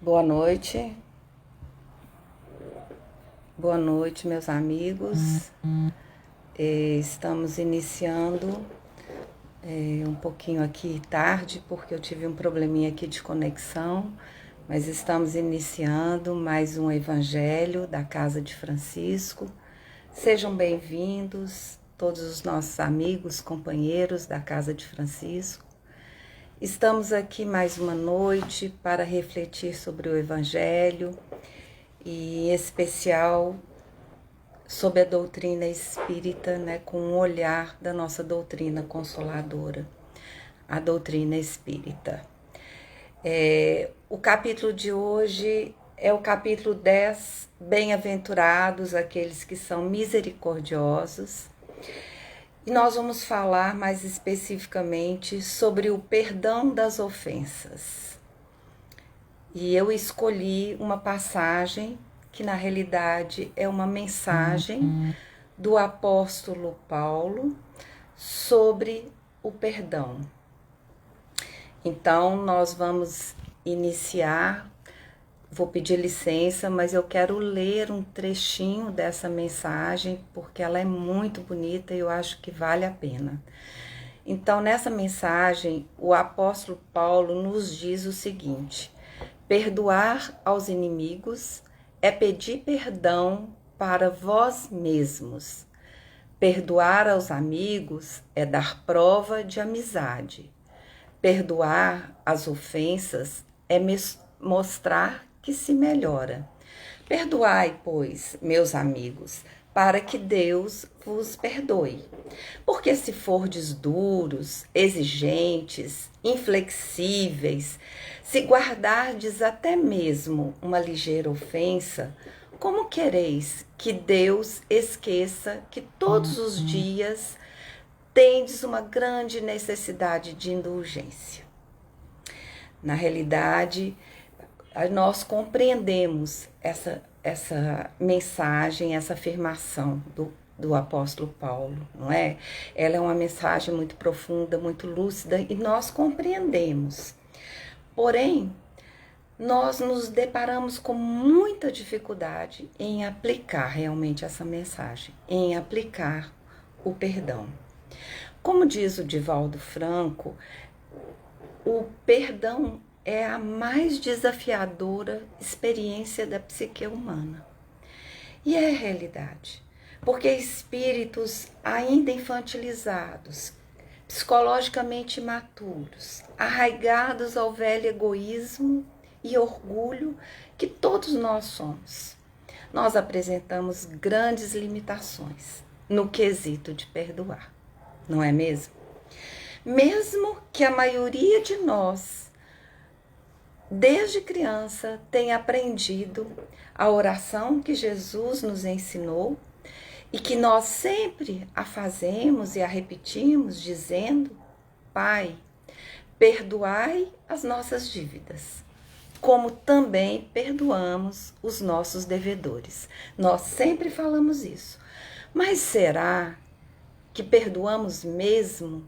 Boa noite, meus amigos. Estamos iniciando um pouquinho aqui tarde, porque eu tive um probleminha aqui de conexão, mas estamos iniciando mais um Evangelho da Casa de Francisco. Sejam bem-vindos, todos os nossos amigos, companheiros da Casa de Francisco. Estamos aqui mais uma noite para refletir sobre o Evangelho e, em especial, sobre a doutrina espírita, com um olhar da nossa doutrina consoladora, a doutrina espírita. O capítulo de hoje é o capítulo 10, Bem-aventurados aqueles que são misericordiosos. E nós vamos falar mais especificamente sobre o perdão das ofensas. E eu escolhi uma passagem que na realidade é uma mensagem do apóstolo Paulo sobre o perdão. Então nós vamos iniciar. Vou pedir licença, mas eu quero ler um trechinho dessa mensagem, porque ela é muito bonita e eu acho que vale a pena. Então, nessa mensagem, o apóstolo Paulo nos diz o seguinte: perdoar aos inimigos é pedir perdão para vós mesmos. Perdoar aos amigos é dar prova de amizade. Perdoar as ofensas é mostrar que se melhora. Perdoai, pois, meus amigos, para que Deus vos perdoe. Porque se fordes duros, exigentes, inflexíveis, se guardardes até mesmo uma ligeira ofensa, como quereis que Deus esqueça que todos os dias tendes uma grande necessidade de indulgência? Na realidade, nós compreendemos essa mensagem, essa afirmação do apóstolo Paulo, não é? Ela é uma mensagem muito profunda, muito lúcida e nós compreendemos. Porém, nós nos deparamos com muita dificuldade em aplicar realmente essa mensagem, em aplicar o perdão. Como diz o Divaldo Franco, o perdão é a mais desafiadora experiência da psique humana. E é a realidade, porque espíritos ainda infantilizados, psicologicamente imaturos, arraigados ao velho egoísmo e orgulho que todos nós somos, nós apresentamos grandes limitações no quesito de perdoar, não é mesmo? Mesmo que a maioria de nós, desde criança, tem aprendido a oração que Jesus nos ensinou e que nós sempre a fazemos e a repetimos dizendo: Pai, perdoai as nossas dívidas, como também perdoamos os nossos devedores. Nós sempre falamos isso. Mas será que perdoamos mesmo?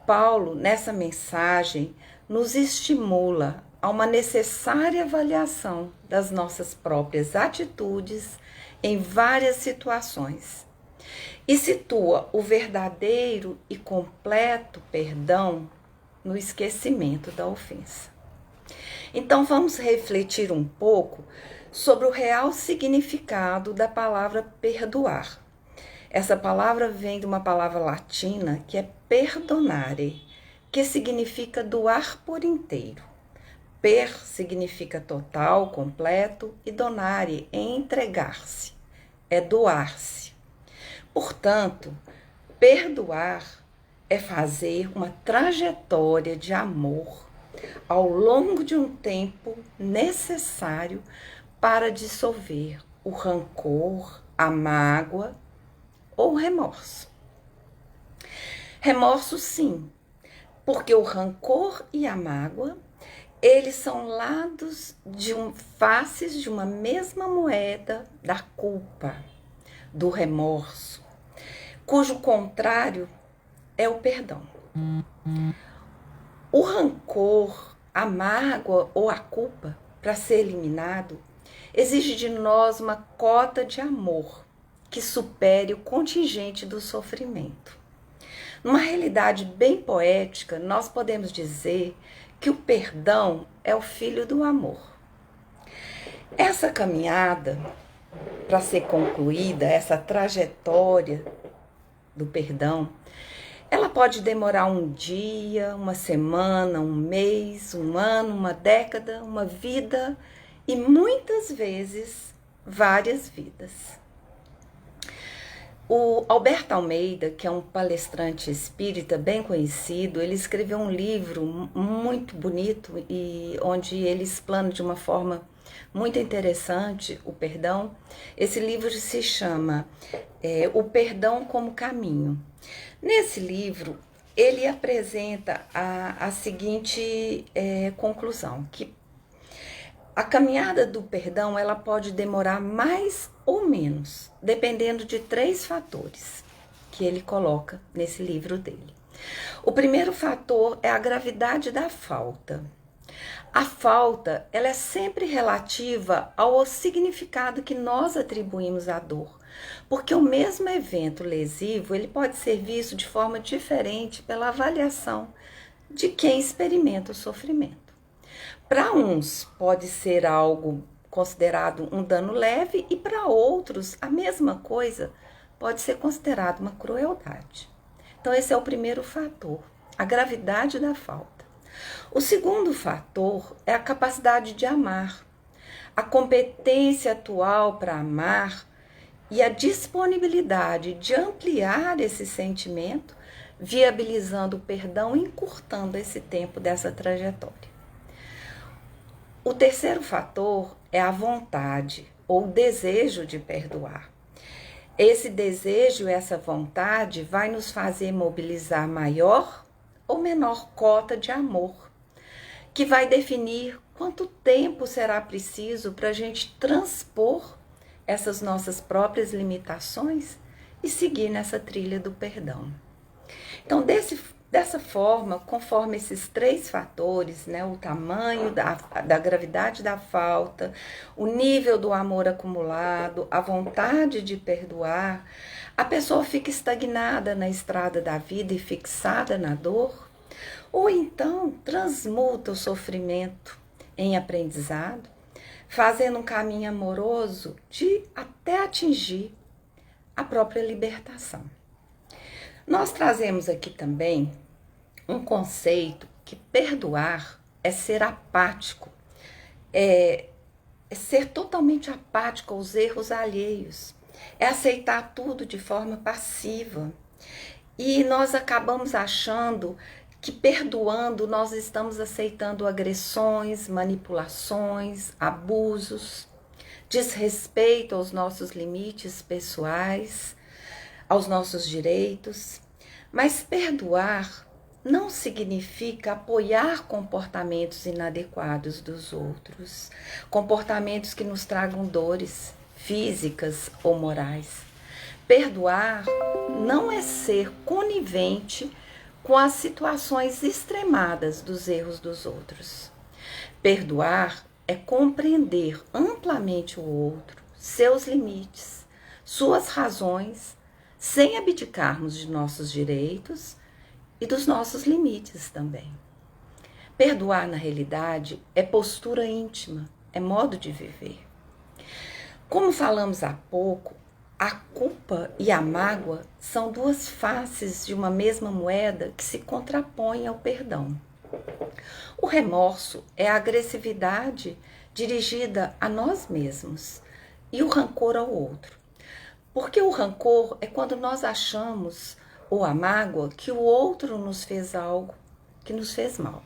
Paulo, nessa mensagem, nos estimula a uma necessária avaliação das nossas próprias atitudes em várias situações e situa o verdadeiro e completo perdão no esquecimento da ofensa. Então vamos refletir um pouco sobre o real significado da palavra perdoar. Essa palavra vem de uma palavra latina que é perdonare, que significa doar por inteiro. Per significa total, completo, e donare é entregar-se, é doar-se. Portanto, perdoar é fazer uma trajetória de amor ao longo de um tempo necessário para dissolver o rancor, a mágoa ou o remorso. Remorso, sim, porque o rancor e a mágoa, eles são lados faces de uma mesma moeda da culpa, do remorso, cujo contrário é o perdão. O rancor A mágoa ou a culpa, para ser eliminado, exige de nós uma cota de amor que supere o contingente do sofrimento. Numa realidade bem poética, nós podemos dizer que o perdão é o filho do amor. Essa caminhada, para ser concluída, essa trajetória do perdão, ela pode demorar um dia, uma semana, um mês, um ano, uma década, uma vida e muitas vezes várias vidas. O Alberto Almeida, que é um palestrante espírita bem conhecido, ele escreveu um livro muito bonito e onde ele explana de uma forma muito interessante o perdão. Esse livro se chama O Perdão como Caminho. Nesse livro, ele apresenta a seguinte conclusão, que a caminhada do perdão ela pode demorar mais ou menos, dependendo de 3 fatores que ele coloca nesse livro dele. O primeiro fator é a gravidade da falta. A falta ela é sempre relativa ao significado que nós atribuímos à dor, porque o mesmo evento lesivo ele pode ser visto de forma diferente pela avaliação de quem experimenta o sofrimento. Para uns pode ser algo considerado um dano leve e para outros a mesma coisa pode ser considerado uma crueldade. Então esse é o primeiro fator, a gravidade da falta. O segundo fator é a capacidade de amar, a competência atual para amar e a disponibilidade de ampliar esse sentimento, viabilizando o perdão e encurtando esse tempo dessa trajetória. O terceiro fator é a vontade ou o desejo de perdoar. Esse desejo, essa vontade vai nos fazer mobilizar maior ou menor cota de amor, que vai definir quanto tempo será preciso para a gente transpor essas nossas próprias limitações e seguir nessa trilha do perdão. Então, dessa forma, conforme esses 3 fatores, né, o tamanho da gravidade da falta, o nível do amor acumulado, a vontade de perdoar, a pessoa fica estagnada na estrada da vida e fixada na dor, ou então transmuta o sofrimento em aprendizado, fazendo um caminho amoroso até atingir a própria libertação. Nós trazemos aqui também um conceito que perdoar é ser apático, é ser totalmente apático aos erros alheios, é aceitar tudo de forma passiva. E nós acabamos achando que perdoando nós estamos aceitando agressões, manipulações, abusos, desrespeito aos nossos limites pessoais, aos nossos direitos. Mas perdoar não significa apoiar comportamentos inadequados dos outros, comportamentos que nos tragam dores físicas ou morais. Perdoar não é ser conivente com as situações extremadas dos erros dos outros. Perdoar é compreender amplamente o outro, seus limites, suas razões, sem abdicarmos de nossos direitos e dos nossos limites também. Perdoar, na realidade, é postura íntima, é modo de viver. Como falamos há pouco, a culpa e a mágoa são 2 faces de uma mesma moeda que se contrapõem ao perdão. O remorso é a agressividade dirigida a nós mesmos e o rancor ao outro. Porque o rancor é quando nós achamos, ou a mágoa, que o outro nos fez algo que nos fez mal.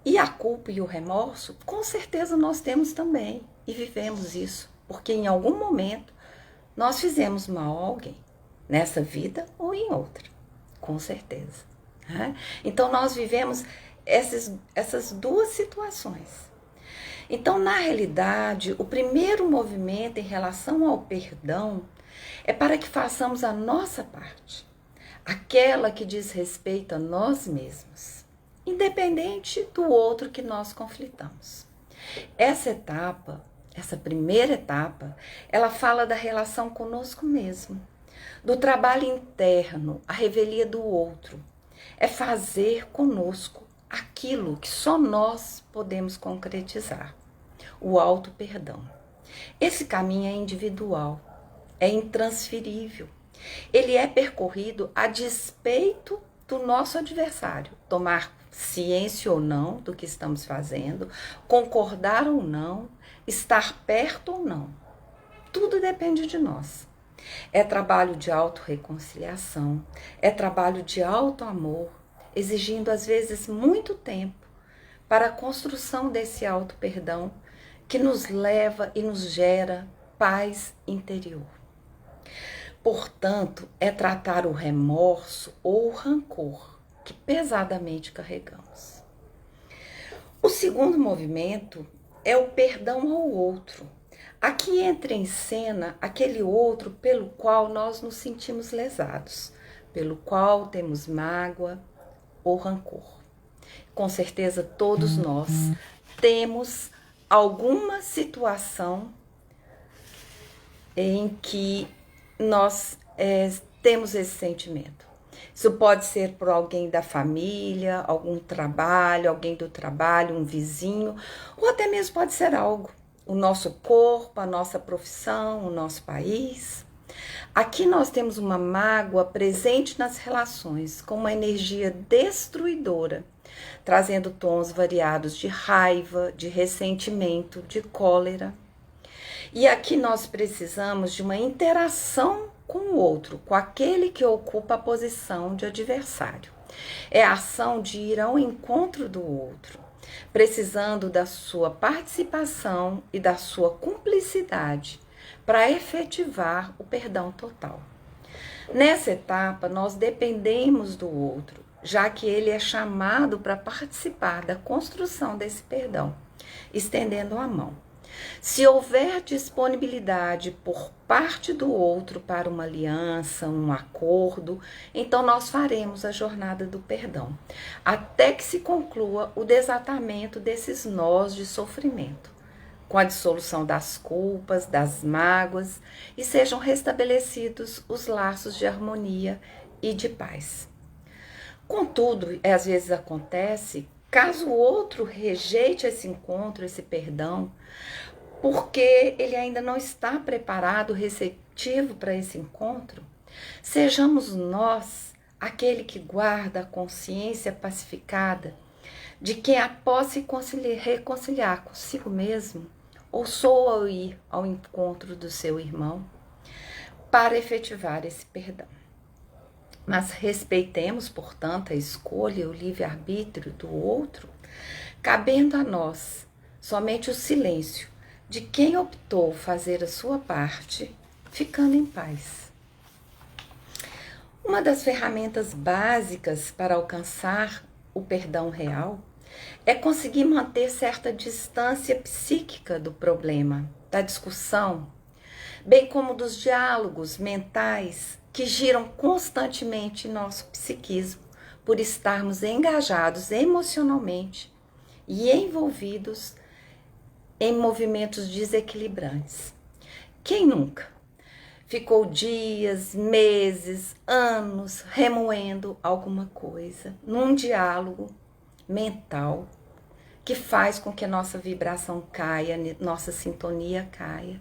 E a culpa e o remorso, com certeza nós temos também e vivemos isso, porque em algum momento nós fizemos mal a alguém, nessa vida ou em outra, com certeza. Então nós vivemos essas 2 situações. Então, na realidade, o primeiro movimento em relação ao perdão é para que façamos a nossa parte, aquela que diz respeito a nós mesmos. independente do outro que nós conflitamos. Essa etapa, essa primeira etapa, ela fala da relação conosco mesmo, do trabalho interno, a revelia do outro. É fazer conosco aquilo que só nós podemos concretizar, o auto-perdão. Esse caminho é individual, é intransferível. Ele é percorrido a despeito do nosso adversário, tomar ciência ou não do que estamos fazendo, concordar ou não, estar perto ou não. Tudo depende de nós. É trabalho de autorreconciliação, é trabalho de auto-amor, exigindo às vezes muito tempo para a construção desse auto-perdão que nos leva e nos gera paz interior. Portanto, é tratar o remorso ou o rancor que pesadamente carregamos. O segundo movimento é o perdão ao outro. Aqui entra em cena aquele outro pelo qual nós nos sentimos lesados, pelo qual temos mágoa ou rancor. Com certeza todos nós temos alguma situação em que nós temos esse sentimento. Isso pode ser por alguém da família, algum trabalho, alguém do trabalho, um vizinho, ou até mesmo pode ser algo, o nosso corpo, a nossa profissão, o nosso país. Aqui nós temos uma mágoa presente nas relações, com uma energia destruidora, trazendo tons variados de raiva, de ressentimento, de cólera. E aqui nós precisamos de uma interação com o outro, com aquele que ocupa a posição de adversário. É a ação de ir ao encontro do outro, precisando da sua participação e da sua cumplicidade para efetivar o perdão total. Nessa etapa, nós dependemos do outro, já que ele é chamado para participar da construção desse perdão, estendendo a mão. Se houver disponibilidade por parte do outro para uma aliança, um acordo, então nós faremos a jornada do perdão, até que se conclua o desatamento desses nós de sofrimento, com a dissolução das culpas, das mágoas, e sejam restabelecidos os laços de harmonia e de paz. Contudo, às vezes acontece, caso o outro rejeite esse encontro, esse perdão, porque ele ainda não está preparado, receptivo para esse encontro, sejamos nós aquele que guarda a consciência pacificada de quem após se reconciliar consigo mesmo, ousou ao ir ao encontro do seu irmão para efetivar esse perdão. Mas respeitemos, portanto, a escolha e o livre-arbítrio do outro, cabendo a nós somente o silêncio de quem optou fazer a sua parte, ficando em paz. Uma das ferramentas básicas para alcançar o perdão real é conseguir manter certa distância psíquica do problema, da discussão, bem como dos diálogos mentais que giram constantemente em nosso psiquismo, por estarmos engajados emocionalmente e envolvidos em movimentos desequilibrantes. Quem nunca ficou dias, meses, anos remoendo alguma coisa num diálogo mental que faz com que a nossa vibração caia, nossa sintonia caia,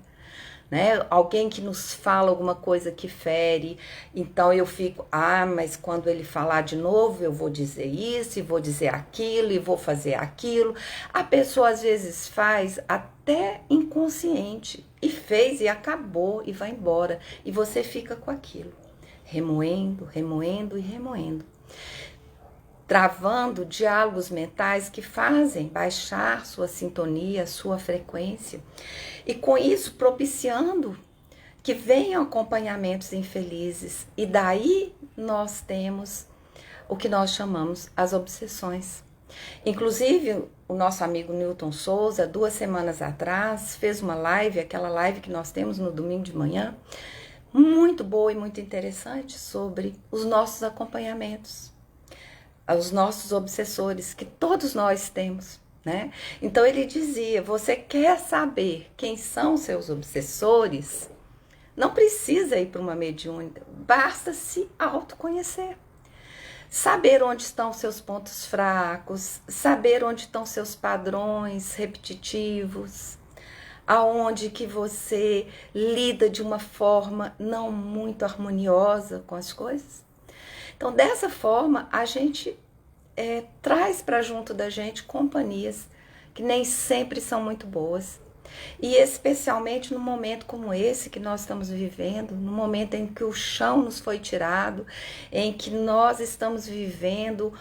né? Alguém que nos fala alguma coisa que fere, então eu fico, mas quando ele falar de novo eu vou dizer isso, e vou dizer aquilo, e vou fazer aquilo. A pessoa às vezes faz até inconsciente, e fez e acabou, e vai embora, e você fica com aquilo, remoendo, remoendo e remoendo, travando diálogos mentais que fazem baixar sua sintonia, sua frequência, e com isso propiciando que venham acompanhamentos infelizes, e daí nós temos o que nós chamamos as obsessões. Inclusive, o nosso amigo Newton Souza, 2 semanas atrás, fez uma live, aquela live que nós temos no domingo de manhã, muito boa e muito interessante, sobre os nossos acompanhamentos. os nossos obsessores, que todos nós temos, né? Então ele dizia: você quer saber quem são seus obsessores? Não precisa ir para uma mediúnica, basta se autoconhecer. Saber onde estão seus pontos fracos, saber onde estão seus padrões repetitivos, aonde que você lida de uma forma não muito harmoniosa com as coisas. Então, dessa forma, a gente traz para junto da gente companhias que nem sempre são muito boas. E especialmente num momento como esse que nós estamos vivendo, no momento em que o chão nos foi tirado, em que nós estamos vivendo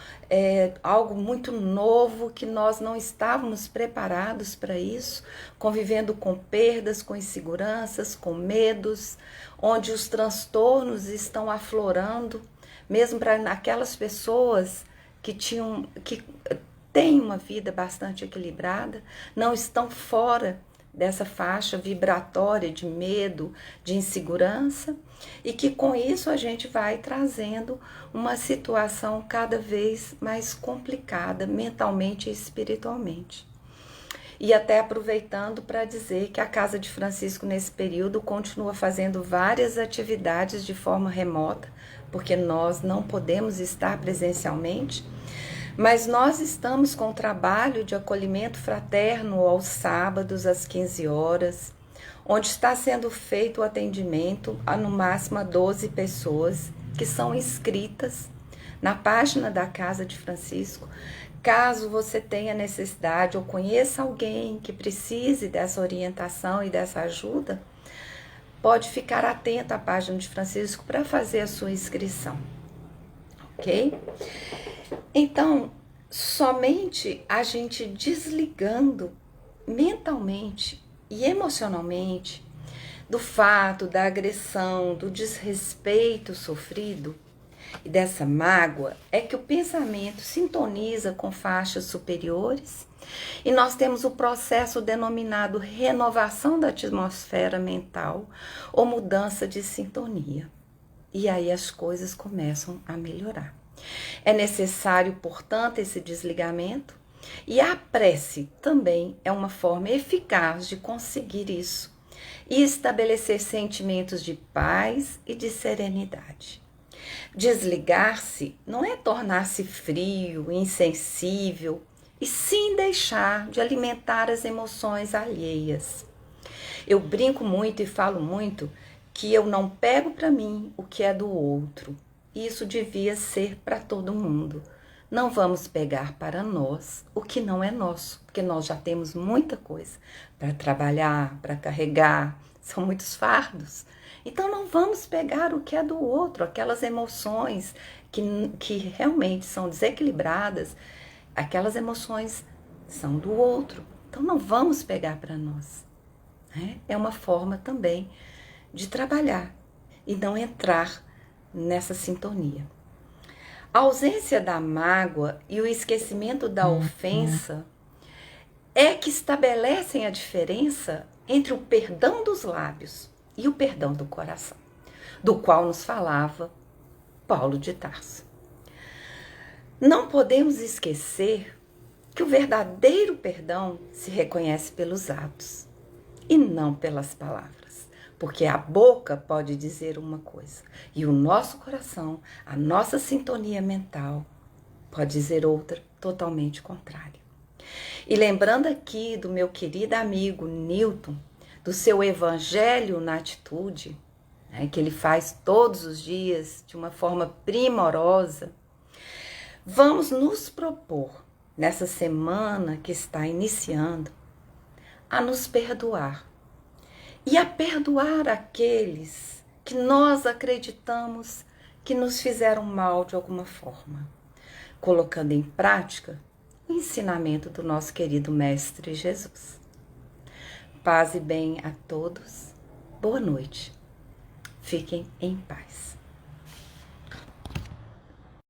algo muito novo, que nós não estávamos preparados para isso, convivendo com perdas, com inseguranças, com medos, onde os transtornos estão aflorando, mesmo para aquelas pessoas que têm uma vida bastante equilibrada, não estão fora dessa faixa vibratória de medo, de insegurança, e que com isso a gente vai trazendo uma situação cada vez mais complicada mentalmente e espiritualmente. E até aproveitando para dizer que a Casa de Francisco nesse período continua fazendo várias atividades de forma remota, porque nós não podemos estar presencialmente, mas nós estamos com o trabalho de acolhimento fraterno aos sábados às 15 horas, onde está sendo feito o atendimento a no máximo a 12 pessoas que são inscritas na página da Casa de Francisco. Caso você tenha necessidade ou conheça alguém que precise dessa orientação e dessa ajuda, pode ficar atento à página de Francisco para fazer a sua inscrição, ok? Então, somente a gente desligando mentalmente e emocionalmente do fato da agressão, do desrespeito sofrido e dessa mágoa, é que o pensamento sintoniza com faixas superiores e nós temos o processo denominado renovação da atmosfera mental ou mudança de sintonia. E aí as coisas começam a melhorar. É necessário, portanto, esse desligamento, e a prece também é uma forma eficaz de conseguir isso e estabelecer sentimentos de paz e de serenidade. Desligar-se não é tornar-se frio, insensível, e sim deixar de alimentar as emoções alheias. Eu brinco muito e falo muito que eu não pego para mim o que é do outro. Isso devia ser para todo mundo. Não vamos pegar para nós o que não é nosso, porque nós já temos muita coisa para trabalhar, para carregar, são muitos fardos. Então não vamos pegar o que é do outro, aquelas emoções que realmente são desequilibradas, aquelas emoções são do outro. Então não vamos pegar para nós. É uma forma também de trabalhar e não entrar nessa sintonia. A ausência da mágoa e o esquecimento da ofensa é que estabelecem a diferença entre o perdão dos lábios e o perdão do coração, do qual nos falava Paulo de Tarso. Não podemos esquecer que o verdadeiro perdão se reconhece pelos atos e não pelas palavras. Porque a boca pode dizer uma coisa e o nosso coração, a nossa sintonia mental, pode dizer outra totalmente contrária. E lembrando aqui do meu querido amigo Newton, do seu Evangelho na Atitude, que ele faz todos os dias de uma forma primorosa, vamos nos propor, nessa semana que está iniciando, a nos perdoar. E a perdoar aqueles que nós acreditamos que nos fizeram mal de alguma forma, colocando em prática o ensinamento do nosso querido Mestre Jesus. Paz e bem a todos. Boa noite. Fiquem em paz.